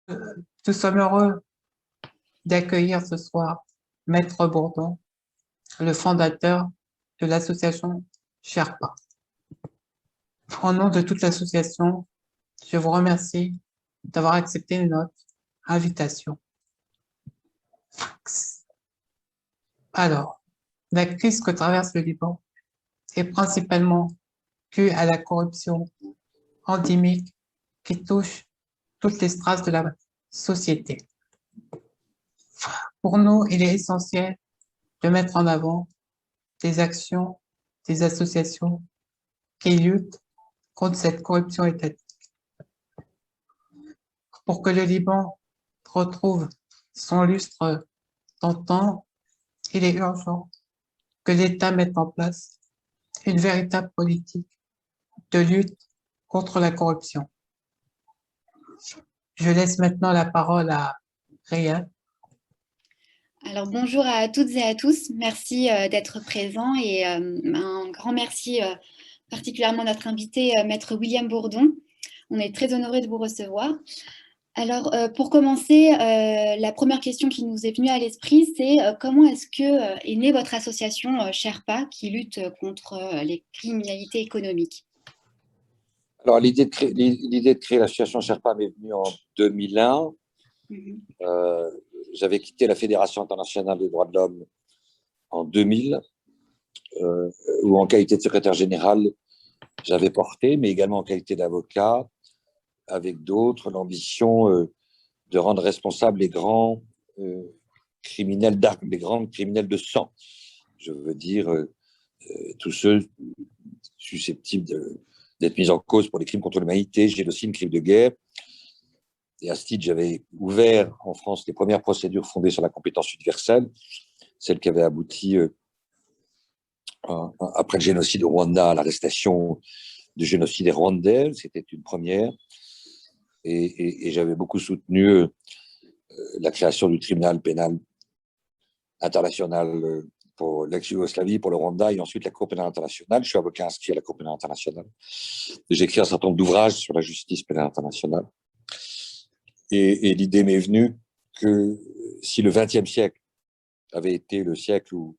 Nous sommes heureux d'accueillir ce soir Maître Bourdon, le fondateur de l'association Sherpa. Au nom de toute l'association, je vous remercie d'avoir accepté notre invitation. Alors, la crise que traverse le Liban est principalement due à la corruption endémique qui touche toutes les strates de la société. Pour nous, il est essentiel de mettre en avant des actions, des associations qui luttent contre cette corruption étatique. Pour que le Liban retrouve son lustre d'antan, il est urgent que l'État mette en place une véritable politique de lutte contre la corruption. Je laisse maintenant la parole à Réa. Alors bonjour à toutes et à tous, merci d'être présents et un grand merci particulièrement à notre invité Maître William Bourdon. On est très honorés de vous recevoir. Alors pour commencer, la première question qui nous est venue à l'esprit, c'est comment est-ce que est née votre association Sherpa qui lutte contre les criminalités économiques? Alors l'idée de créer l'association Sherpa m'est venue en 2001. J'avais quitté la Fédération internationale des droits de l'homme en 2000, où en qualité de secrétaire général, j'avais porté, mais également en qualité d'avocat, avec d'autres, l'ambition de rendre responsables les grands criminels d'armes, les grands criminels de sang. Je veux dire, tous ceux susceptibles d'être mis en cause pour les crimes contre l'humanité, génocide, crimes de guerre. Et à ce titre, j'avais ouvert en France les premières procédures fondées sur la compétence universelle, celle qui avait abouti, après le génocide au Rwanda, à l'arrestation du génocide rwandais. C'était une première. Et j'avais beaucoup soutenu la création du tribunal pénal international pour l'ex-Yougoslavie, pour le Rwanda, et ensuite la Cour pénale internationale. Je suis avocat inscrit à la Cour pénale internationale. J'ai écrit un certain nombre d'ouvrages sur la justice pénale internationale. Et l'idée m'est venue que si le XXe siècle avait été le siècle où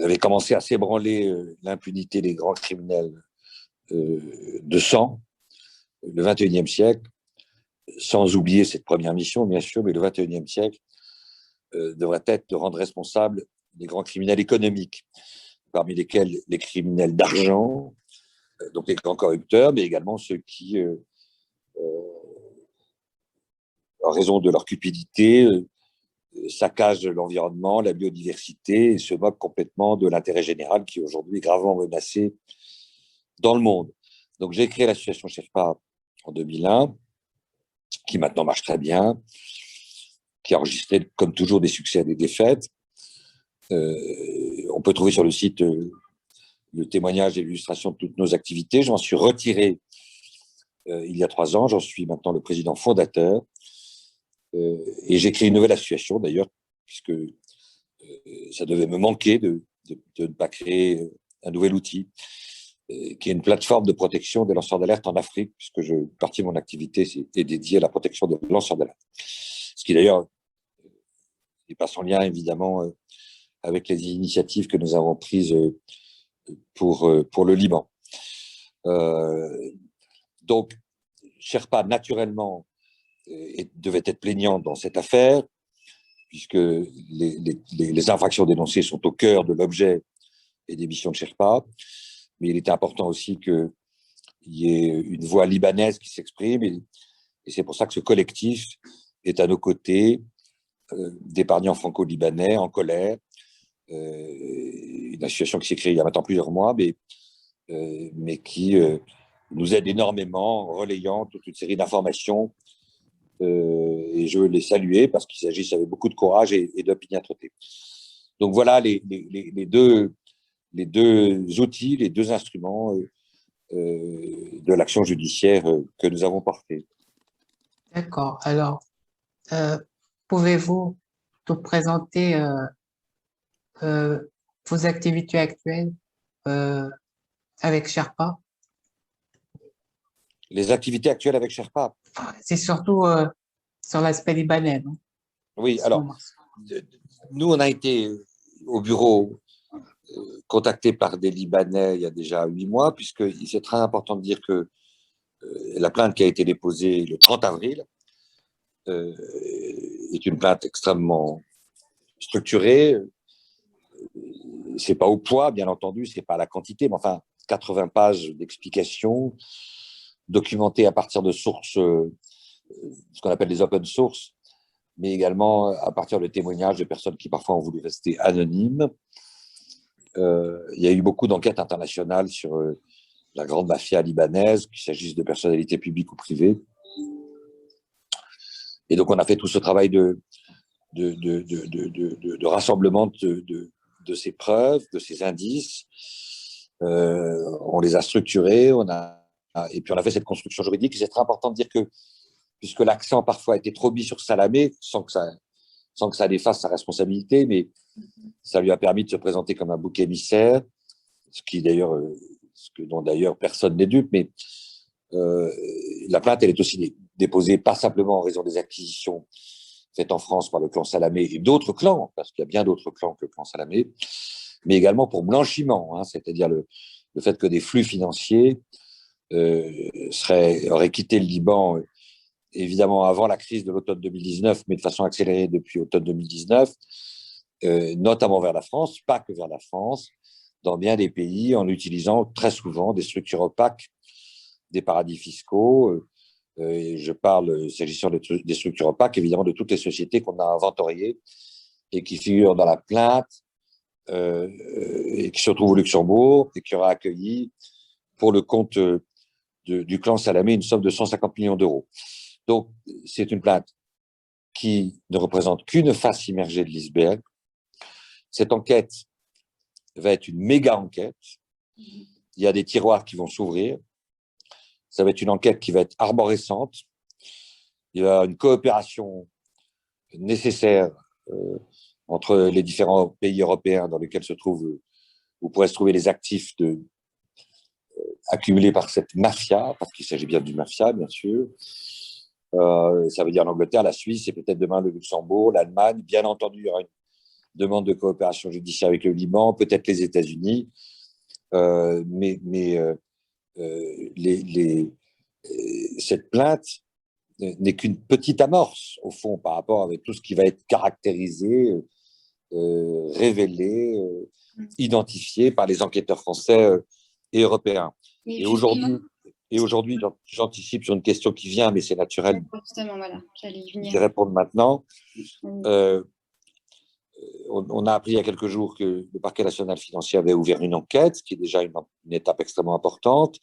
avait commencé à s'ébranler l'impunité des grands criminels de sang, le XXIe siècle, sans oublier cette première mission, bien sûr, mais le XXIe siècle devrait être de rendre responsables les grands criminels économiques, parmi lesquels les criminels d'argent, donc les grands corrupteurs, mais également ceux qui, en raison de leur cupidité, saccagent l'environnement, la biodiversité et se moquent complètement de l'intérêt général qui aujourd'hui est gravement menacé dans le monde. Donc j'ai créé l'association Sherpa en 2001, qui maintenant marche très bien, qui a enregistré comme toujours des succès et des défaites. On peut trouver sur le site le témoignage et l'illustration de toutes nos activités. J'en suis retiré il y a 3 ans, j'en suis maintenant le président fondateur. Et j'ai créé une nouvelle association, d'ailleurs, puisque ça devait me manquer de ne pas créer un nouvel outil, qui est une plateforme de protection des lanceurs d'alerte en Afrique, puisque une partie de mon activité est dédiée à la protection des lanceurs d'alerte. Ce qui, d'ailleurs, n'est pas sans lien, évidemment, avec les initiatives que nous avons prises pour le Liban. Donc, Sherpa, naturellement, devait être plaignant dans cette affaire, puisque les infractions dénoncées sont au cœur de l'objet et des missions de Sherpa. Mais il était important aussi qu'il y ait une voix libanaise qui s'exprime, et c'est pour ça que ce collectif est à nos côtés, d'épargnants franco-libanais en colère, une association qui s'est créée il y a maintenant plusieurs mois, mais qui nous aide énormément en relayant toute une série d'informations. Et je veux les saluer parce qu'ils agissent avec beaucoup de courage et d'opiniâtreté. Donc voilà les deux outils, les deux instruments de l'action judiciaire que nous avons portés. D'accord. Alors, pouvez-vous nous présenter vos activités actuelles avec Sherpa? Les activités actuelles avec Sherpa. C'est surtout sur l'aspect libanais, non? Oui, alors, nous, on a été au bureau contactés par des Libanais il y a déjà 8 mois, puisque c'est très important de dire que la plainte qui a été déposée le 30 avril est une plainte extrêmement structurée. C'est pas au poids, bien entendu, c'est pas à la quantité, mais enfin, 80 pages d'explications documentées à partir de sources, ce qu'on appelle des open source, mais également à partir de témoignages de personnes qui parfois ont voulu rester anonymes. Il y a eu beaucoup d'enquêtes internationales sur la grande mafia libanaise, qu'il s'agisse de personnalités publiques ou privées. Et donc, on a fait tout ce travail de rassemblement de ces preuves, de ces indices. On les a structurés, et puis on a fait cette construction juridique. C'est très important de dire que, puisque l'accent parfois a été trop mis sur Salamé, sans que ça défasse sa responsabilité, mais ça lui a permis de se présenter comme un bouc émissaire, ce dont d'ailleurs personne n'est dupe, mais la plainte, elle est aussi déposée pas simplement en raison des acquisitions faites en France par le clan Salamé et d'autres clans, parce qu'il y a bien d'autres clans que le clan Salamé, mais également pour blanchiment, hein, c'est-à-dire le fait que des flux financiers auraient quitté le Liban, évidemment avant la crise de l'automne 2019, mais de façon accélérée depuis automne 2019, notamment vers la France, pas que vers la France, dans bien des pays, en utilisant très souvent des structures opaques, des paradis fiscaux. Et je parle, s'agissant des structures opaques, évidemment, de toutes les sociétés qu'on a inventoriées et qui figurent dans la plainte et qui se trouvent au Luxembourg et qui aura accueilli pour le compte du clan Salamé une somme de 150 millions d'euros. Donc, c'est une plainte qui ne représente qu'une face immergée de l'iceberg. Cette enquête va être une méga enquête. Il y a des tiroirs qui vont s'ouvrir. Ça va être une enquête qui va être arborescente. Il y a une coopération nécessaire entre les différents pays européens dans lesquels vous pourrez se trouver les actifs accumulés par cette mafia, parce qu'il s'agit bien d'une mafia, bien sûr. Ça veut dire l'Angleterre, la Suisse et peut-être demain le Luxembourg, l'Allemagne. Bien entendu, il y aura une demande de coopération judiciaire avec le Liban, peut-être les États-Unis. Cette plainte n'est qu'une petite amorce, au fond, par rapport avec tout ce qui va être caractérisé, révélé, identifié par les enquêteurs français et européens. Et aujourd'hui, j'anticipe sur une question qui vient, mais c'est naturel. Justement, voilà, j'allais y venir. Je vais répondre maintenant. On a appris il y a quelques jours que le parquet national financier avait ouvert une enquête, ce qui est déjà une étape extrêmement importante.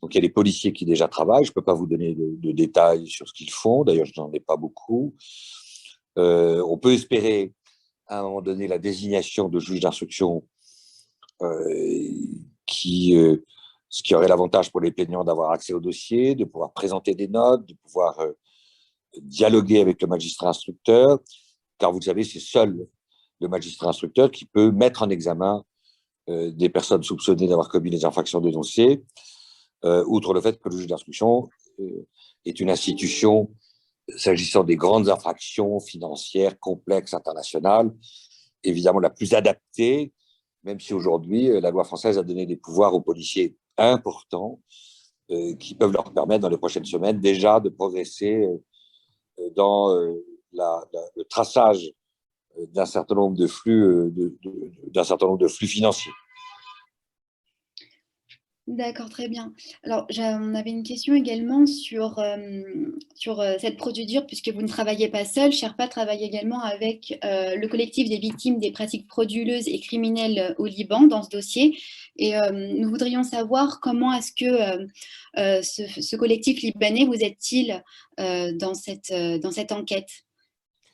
Donc, il y a les policiers qui déjà travaillent. Je ne peux pas vous donner de détails sur ce qu'ils font. D'ailleurs, je n'en ai pas beaucoup. On peut espérer, à un moment donné, la désignation de juges d'instruction ce qui aurait l'avantage pour les plaignants d'avoir accès au dossier, de pouvoir présenter des notes, de pouvoir dialoguer avec le magistrat instructeur, car vous le savez, c'est seul le magistrat instructeur qui peut mettre en examen des personnes soupçonnées d'avoir commis des infractions dénoncées, outre le fait que le juge d'instruction est une institution, s'agissant des grandes infractions financières, complexes, internationales, évidemment la plus adaptée, même si aujourd'hui, la loi française a donné des pouvoirs aux policiers importants qui peuvent leur permettre dans les prochaines semaines déjà de progresser dans le traçage d'un certain nombre de flux, financiers. D'accord, très bien. Alors, on avait une question également sur cette procédure, puisque vous ne travaillez pas seul. Sherpa travaille également avec le collectif des victimes des pratiques frauduleuses et criminelles au Liban dans ce dossier. Et nous voudrions savoir comment est-ce que ce collectif libanais vous aide-t-il dans cette enquête?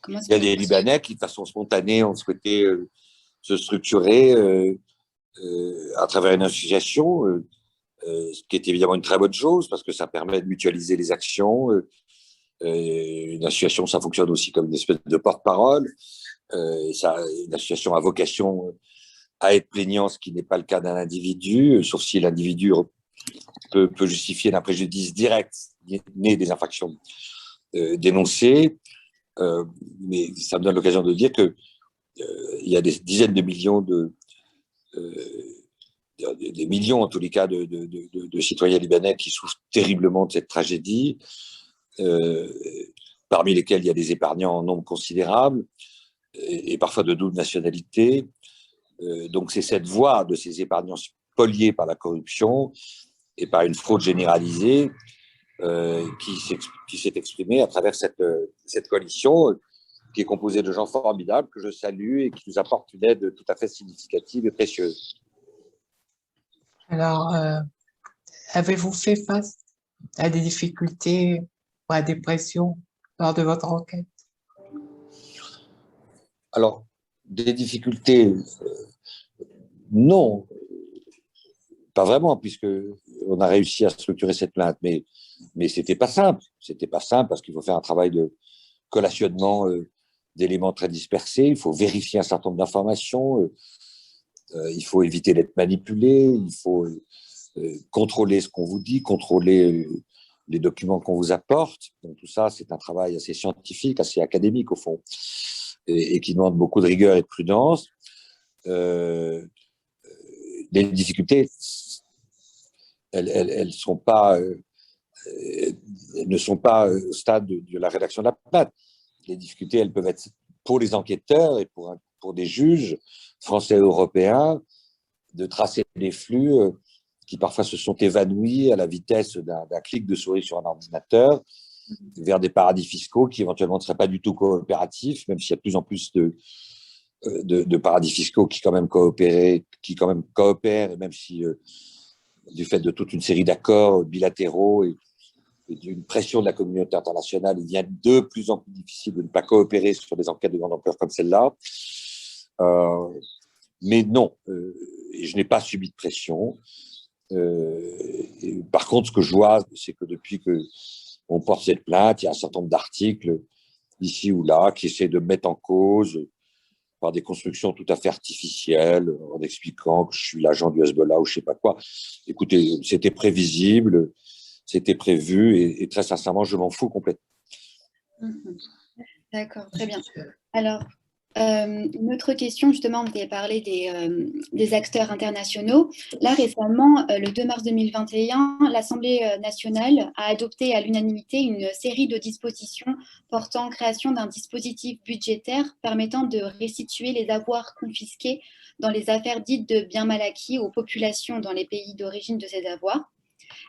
Il y a des Libanais qui, de façon spontanée, ont souhaité se structurer à travers une association, ce qui est évidemment une très bonne chose parce que ça permet de mutualiser les actions. Une association, ça fonctionne aussi comme une espèce de porte-parole. Une association a vocation à être plaignant, ce qui n'est pas le cas d'un individu, sauf si l'individu peut justifier d'un préjudice direct né des infractions dénoncées. Mais ça me donne l'occasion de dire qu'il y a des dizaines de millions des millions en tous les cas de citoyens libanais qui souffrent terriblement de cette tragédie, parmi lesquels il y a des épargnants en nombre considérable et parfois de double nationalité. Donc c'est cette voix de ces épargnants spoliés par la corruption et par une fraude généralisée qui s'est exprimée à travers cette coalition qui est composée de gens formidables que je salue et qui nous apportent une aide tout à fait significative et précieuse. Alors, avez-vous fait face à des difficultés ou à des pressions lors de votre enquête? Alors, des difficultés, non, pas vraiment, puisque on a réussi à structurer cette plainte, mais c'était pas simple. C'était pas simple parce qu'il faut faire un travail de collationnement d'éléments très dispersés. Il faut vérifier un certain nombre d'informations. Il faut éviter d'être manipulé. Il faut contrôler ce qu'on vous dit, contrôler les documents qu'on vous apporte. Donc tout ça, c'est un travail assez scientifique, assez académique au fond, et qui demande beaucoup de rigueur et de prudence. Les difficultés, elles ne sont pas au stade de la rédaction de la plainte. Les difficultés, elles peuvent être pour les enquêteurs et pour des juges français et européens de tracer des flux qui parfois se sont évanouis à la vitesse d'un clic de souris sur un ordinateur vers des paradis fiscaux qui éventuellement ne seraient pas du tout coopératifs, même s'il y a de plus en plus de paradis fiscaux qui quand même coopèrent, et même si du fait de toute une série d'accords bilatéraux et d'une pression de la communauté internationale, il devient de plus en plus difficile de ne pas coopérer sur des enquêtes de grande ampleur comme celle-là. Mais non, je n'ai pas subi de pression. Par contre, ce que je vois, c'est que depuis qu'on porte cette plainte, il y a un certain nombre d'articles ici ou là qui essaient de me mettre en cause par des constructions tout à fait artificielles, en expliquant que je suis l'agent du Hezbollah ou je ne sais pas quoi. Écoutez, c'était prévisible, c'était prévu, et très sincèrement, je m'en fous complètement. D'accord, très bien. Alors, une autre question, justement, vous avez parlé des acteurs internationaux. Là, récemment, le 2 mars 2021, l'Assemblée nationale a adopté à l'unanimité une série de dispositions portant création d'un dispositif budgétaire permettant de restituer les avoirs confisqués dans les affaires dites de biens mal acquis aux populations dans les pays d'origine de ces avoirs.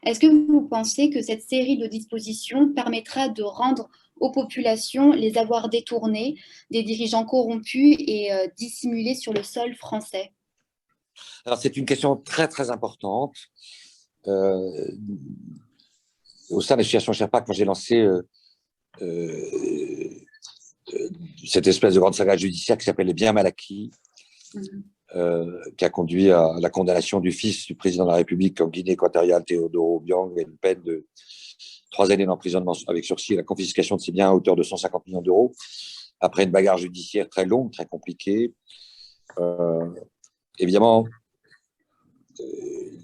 Est-ce que vous pensez que cette série de dispositions permettra de rendre aux populations les avoirs détournés des dirigeants corrompus et dissimulés sur le sol français? Alors, c'est une question très, très importante. Au sein de l'association Sherpa, quand j'ai lancé cette espèce de grande saga judiciaire qui s'appelle les biens mal acquis, qui a conduit à la condamnation du fils du président de la République en Guinée équatoriale, Teodoro Obiang, et une peine de 3 années d'emprisonnement avec sursis et la confiscation de ses biens à hauteur de 150 millions d'euros, après une bagarre judiciaire très longue, très compliquée. Évidemment,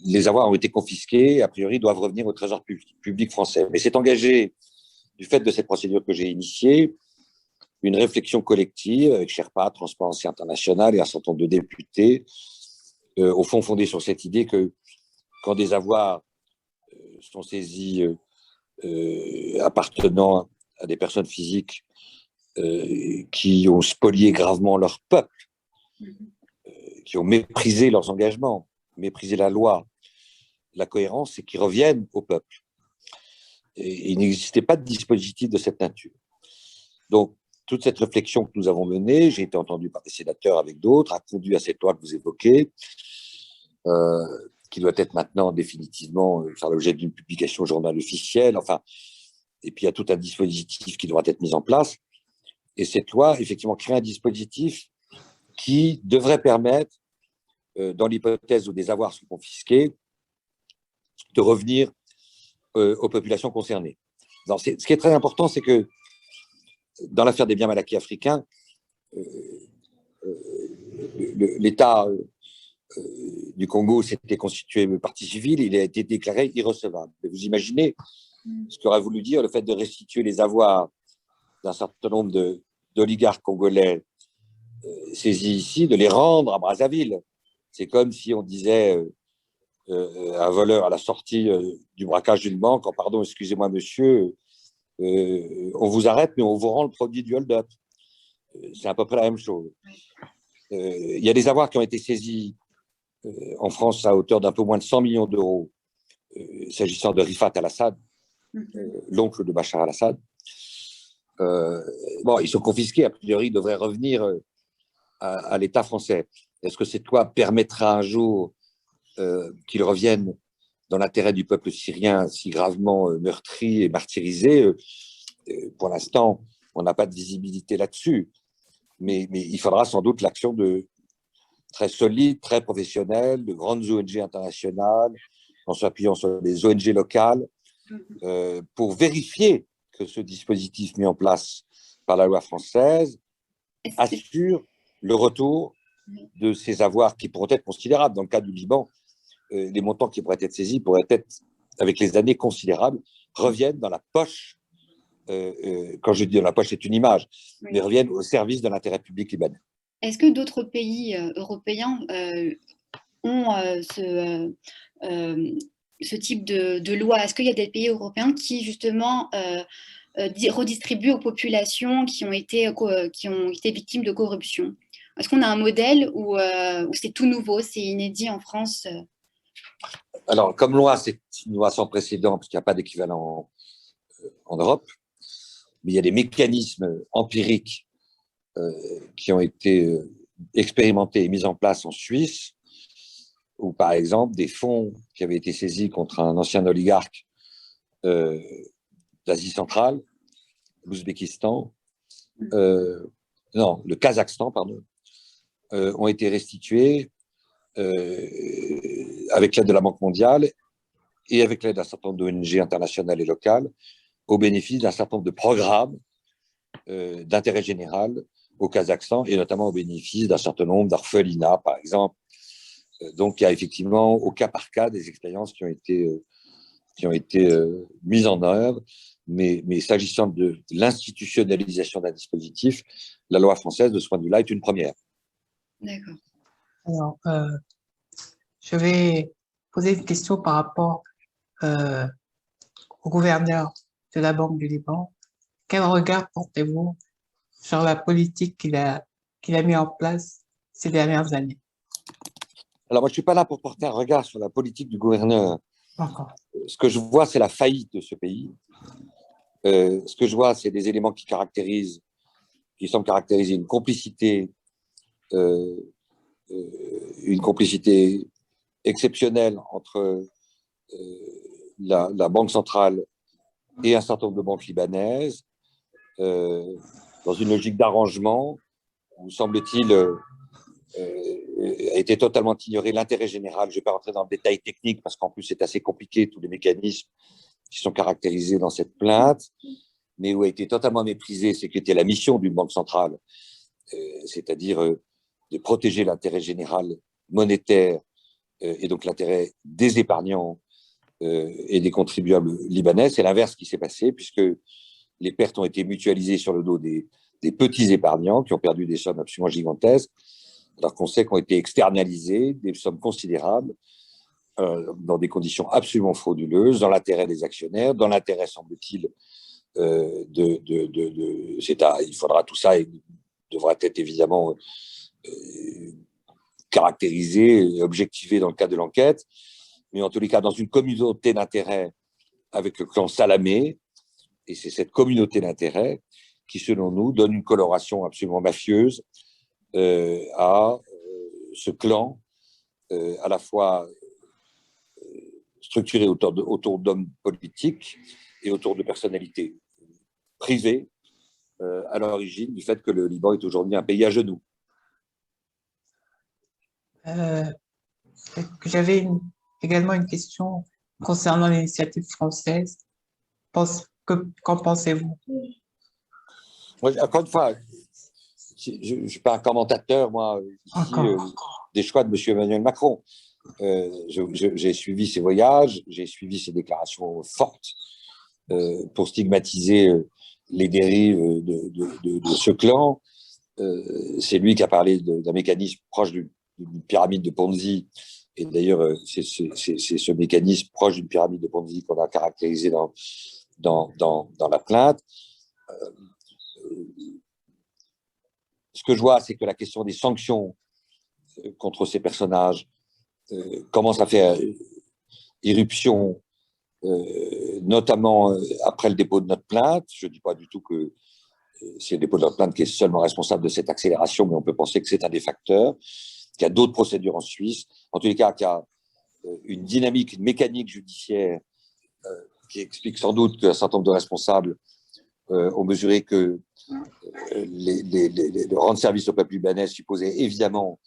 les avoirs ont été confisqués et a priori doivent revenir au trésor public français. Mais c'est engagé, du fait de cette procédure que j'ai initiée, une réflexion collective avec Sherpa, Transparency International et un certain nombre de députés, au fond fondée sur cette idée que quand des avoirs sont saisis appartenant à des personnes physiques qui ont spolié gravement leur peuple, qui ont méprisé leurs engagements, méprisé la loi, la cohérence, c'est qu'ils reviennent au peuple. Et il n'existait pas de dispositif de cette nature. Donc, toute cette réflexion que nous avons menée, j'ai été entendu par des sénateurs avec d'autres, a conduit à cette loi que vous évoquez, qui doit être maintenant définitivement faire l'objet d'une publication au journal officiel. Enfin, et puis il y a tout un dispositif qui devra être mis en place. Et cette loi, effectivement, crée un dispositif qui devrait permettre, dans l'hypothèse où des avoirs sont confisqués, de revenir aux populations concernées. Alors, ce qui est très important, c'est que dans l'affaire des biens mal acquis africains, l'État du Congo s'était constitué partie civile, il a été déclaré irrecevable. Et vous imaginez ce qu'aurait voulu dire le fait de restituer les avoirs d'un certain nombre d'oligarques congolais saisis ici, de les rendre à Brazzaville. C'est comme si on disait un voleur à la sortie du braquage d'une banque, oh, pardon, excusez-moi monsieur, on vous arrête, mais on vous rend le produit du hold-up. C'est à peu près la même chose. Il y a des avoirs qui ont été saisis en France à hauteur d'un peu moins de 100 millions d'euros, s'agissant de Rifat al-Assad, l'oncle de Bachar al-Assad. Bon, ils sont confisqués, a priori, ils devraient revenir à l'État français. Est-ce que cette loi permettra un jour qu'ils reviennent dans l'intérêt du peuple syrien si gravement meurtri et martyrisé? Pour l'instant, on n'a pas de visibilité là-dessus. Mais il faudra sans doute l'action très solide, très professionnelle, de grandes ONG internationales, en s'appuyant sur les ONG locales, pour vérifier que ce dispositif mis en place par la loi française assure le retour de ces avoirs qui pourraient être considérables. Dans le cas du Liban, les montants qui pourraient être saisis pourraient être, avec les années considérables, reviennent dans la poche. Quand je dis dans la poche, c'est une image, mais reviennent au service de l'intérêt public libanais. Est-ce que d'autres pays européens ont ce type de loi? Est-ce qu'il y a des pays européens qui, justement, redistribuent aux populations qui ont été victimes de corruption? Est-ce qu'on a un modèle ou c'est tout nouveau, c'est inédit en France? Alors, comme loi, c'est une loi sans précédent, parce qu'il n'y a pas d'équivalent en Europe, mais il y a des mécanismes empiriques qui ont été expérimentés et mis en place en Suisse, où, par exemple, des fonds qui avaient été saisis contre un ancien oligarque d'Asie centrale, l'Ouzbékistan, non, le Kazakhstan, pardon, ont été restitués avec l'aide de la Banque mondiale et avec l'aide d'un certain nombre d'ONG internationales et locales, au bénéfice d'un certain nombre de programmes d'intérêt général au Kazakhstan, et notamment au bénéfice d'un certain nombre d'orphelinats, par exemple. Donc, il y a effectivement, au cas par cas, des expériences qui ont été mises en œuvre, mais s'agissant de l'institutionnalisation d'un dispositif, la loi française, de ce point de vue-là, est une première. D'accord. Alors, je vais poser une question par rapport au gouverneur de la Banque du Liban. Quel regard portez-vous sur la politique qu'il a mis en place ces dernières années? Alors, moi, je ne suis pas là pour porter un regard sur la politique du gouverneur. Encore. Ce que je vois, c'est la faillite de ce pays. Ce que je vois, c'est des éléments qui semblent caractériser une complicité exceptionnelle entre la Banque centrale et un certain nombre de banques libanaises, dans une logique d'arrangement où, semble-t-il, a été totalement ignoré l'intérêt général. Je ne vais pas rentrer dans le détail technique parce qu'en plus, c'est assez compliqué, tous les mécanismes qui sont caractérisés dans cette plainte, mais où a été totalement méprisé ce qui était la mission d'une banque centrale, c'est-à-dire de protéger l'intérêt général monétaire et donc l'intérêt des épargnants et des contribuables libanais. C'est l'inverse qui s'est passé, puisque les pertes ont été mutualisées sur le dos des petits épargnants qui ont perdu des sommes absolument gigantesques, alors qu'on sait qu'ont été externalisées des sommes considérables dans des conditions absolument frauduleuses, dans l'intérêt des actionnaires, dans l'intérêt, semble-t-il, il faudra tout ça, et devra être évidemment caractérisé et objectivé dans le cadre de l'enquête, mais en tous les cas, dans une communauté d'intérêts avec le clan Salamé, et c'est cette communauté d'intérêts qui, selon nous, donne une coloration absolument mafieuse à ce clan, à la fois structuré autour d'hommes politiques et autour de personnalités privées, à l'origine du fait que le Liban est aujourd'hui un pays à genoux. J'avais également une question concernant l'initiative française. Qu'en pensez-vous? Encore une fois, je ne suis pas un commentateur, moi, ici, des choix de M. Emmanuel Macron. J'ai suivi ses voyages, j'ai suivi ses déclarations fortes pour stigmatiser les dérives de ce clan. C'est lui qui a parlé d'un mécanisme proche d'une pyramide de Ponzi. Et d'ailleurs, c'est ce mécanisme proche d'une pyramide de Ponzi qu'on a caractérisé dans la plainte. Ce que je vois, c'est que la question des sanctions contre ces personnages commence à faire irruption, notamment après le dépôt de notre plainte. Je ne dis pas du tout que c'est le dépôt de notre plainte qui est seulement responsable de cette accélération, mais on peut penser que c'est un des facteurs, qu'il y a d'autres procédures en Suisse, en tous les cas qu'il y a une dynamique, une mécanique judiciaire qui explique sans doute qu'un certain nombre de responsables ont mesuré que le rendre service au peuple libanais supposait évidemment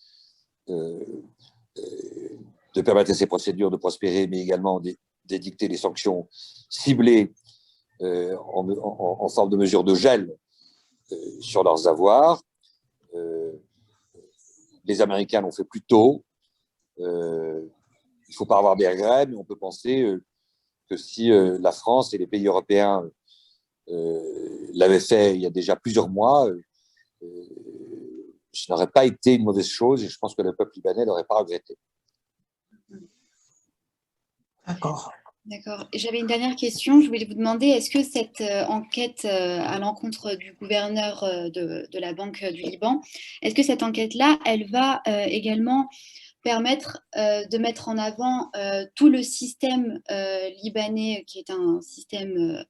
de permettre à ces procédures de prospérer, mais également d'édicter des sanctions ciblées en forme de mesures de gel sur leurs avoirs. Les Américains l'ont fait plus tôt. Il ne faut pas avoir des regrets, mais on peut penser que si la France et les pays européens l'avaient fait il y a déjà plusieurs mois, ce n'aurait pas été une mauvaise chose et je pense que le peuple libanais ne l'aurait pas regretté. D'accord. D'accord. J'avais une dernière question. Je voulais vous demander, est-ce que cette enquête à l'encontre du gouverneur de la Banque du Liban, est-ce que cette enquête-là, elle va également permettre de mettre en avant tout le système libanais, qui est un système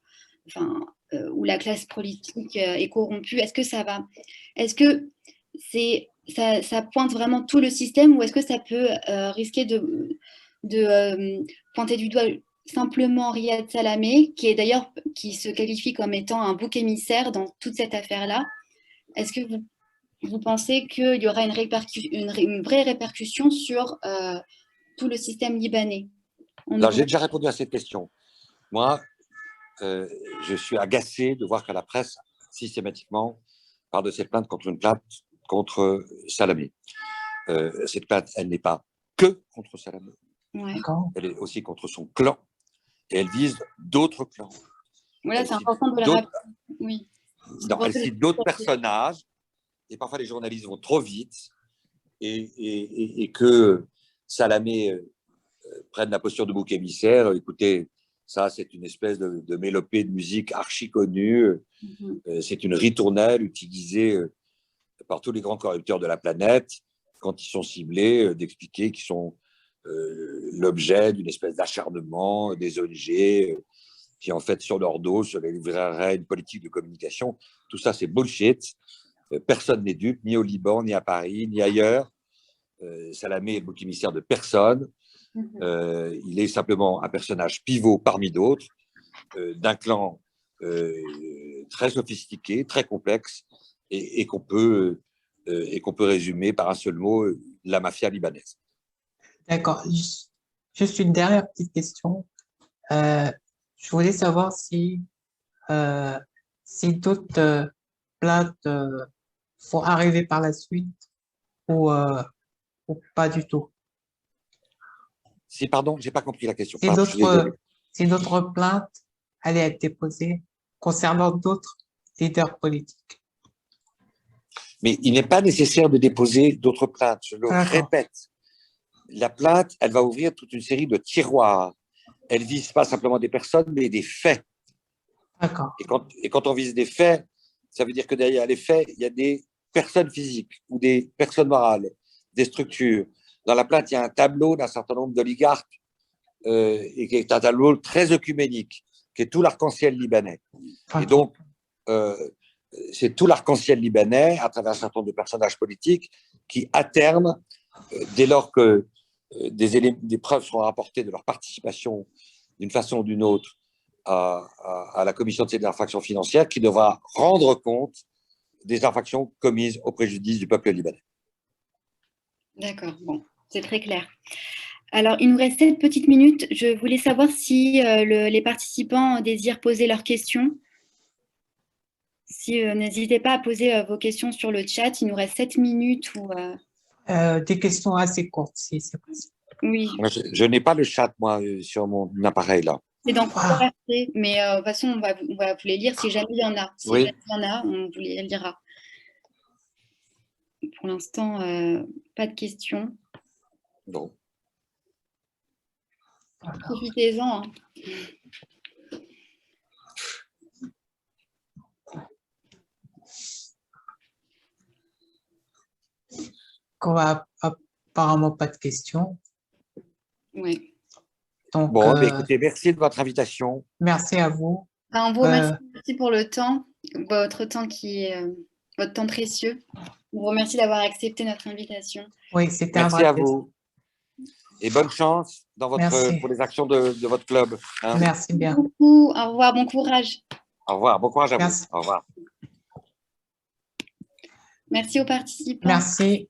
où la classe politique est corrompue? Est-ce que ça va, est-ce que ça pointe vraiment tout le système ou est-ce que ça peut risquer de pointer du doigt simplement Riyad Salamé, qui se qualifie comme étant un bouc émissaire dans toute cette affaire-là? Est-ce que vous pensez qu'il y aura une vraie répercussion sur tout le système libanais? Alors, j'ai déjà répondu à cette question. Moi, je suis agacé de voir que la presse, systématiquement, parle de cette plainte contre Salamé. Cette plainte, elle n'est pas que contre Salamé. Ouais. Elle est aussi contre son clan. Et elle vise d'autres clans. Voilà, c'est important de le rappeler. Oui. Non, elle cite d'autres personnages. Et parfois, les journalistes vont trop vite et que Salamé prenne la posture de bouc émissaire. Écoutez, ça, c'est une espèce de mélopée de musique archi connue. C'est une ritournelle utilisée par tous les grands corrupteurs de la planète quand ils sont ciblés, d'expliquer qu'ils sont l'objet d'une espèce d'acharnement des ONG qui, en fait, sur leur dos, se livrerait une politique de communication. Tout ça, c'est bullshit. Personne n'est dupe, ni au Liban, ni à Paris, ni ailleurs. Salamé est le bouc émissaire de personne. Il est simplement un personnage pivot parmi d'autres, d'un clan très sophistiqué, très complexe, et qu'on peut résumer par un seul mot, la mafia libanaise. D'accord. Juste une dernière petite question. Je voulais savoir si d'autres plaintes vont arriver par la suite ou pas du tout. Pardon, j'ai pas compris la question. Si d'autres plaintes allaient être déposées concernant d'autres leaders politiques. Mais il n'est pas nécessaire de déposer d'autres plaintes. Je le répète. La plainte, elle va ouvrir toute une série de tiroirs. Elle vise pas simplement des personnes, mais des faits. D'accord. Et quand on vise des faits, ça veut dire que derrière les faits, il y a des personnes physiques ou des personnes morales, des structures. Dans la plainte, il y a un tableau d'un certain nombre d'oligarques et qui est un tableau très œcuménique, qui est tout l'arc-en-ciel libanais. Et donc, c'est tout l'arc-en-ciel libanais, à travers un certain nombre de personnages politiques, qui, à terme, dès lors que des preuves seront rapportées de leur participation d'une façon ou d'une autre à la commission de ces infractions financières, qui devra rendre compte des infractions commises au préjudice du peuple libanais. D'accord, bon, c'est très clair. Alors, il nous reste 7 petites minutes. Je voulais savoir si les participants désirent poser leurs questions. N'hésitez pas à poser vos questions sur le chat. Il nous reste 7 minutes. Des questions assez courtes, si c'est possible. Oui, Moi, je n'ai pas le chat, moi, sur mon appareil, là. c'est dans Ah. QRT, mais de toute façon, on va vous les lire si jamais il y en a. Si Oui. jamais il y en a, on vous les lira. Pour l'instant, pas de questions. Non. Profitez-en. Hein. Apparemment, pas de questions. Ouais. Donc, Bon, écoutez, merci de votre invitation. merci à vous. On vous remercie merci pour le temps, votre temps votre temps précieux. On vous remercie d'avoir accepté notre invitation. Oui, c'était un Merci vrai à plaisir. vous. Et bonne chance dans pour les actions de votre club. Hein. Merci bien. Merci beaucoup. Au revoir, bon courage. Au revoir, bon courage à Merci. vous. Au revoir. Merci aux participants. Merci.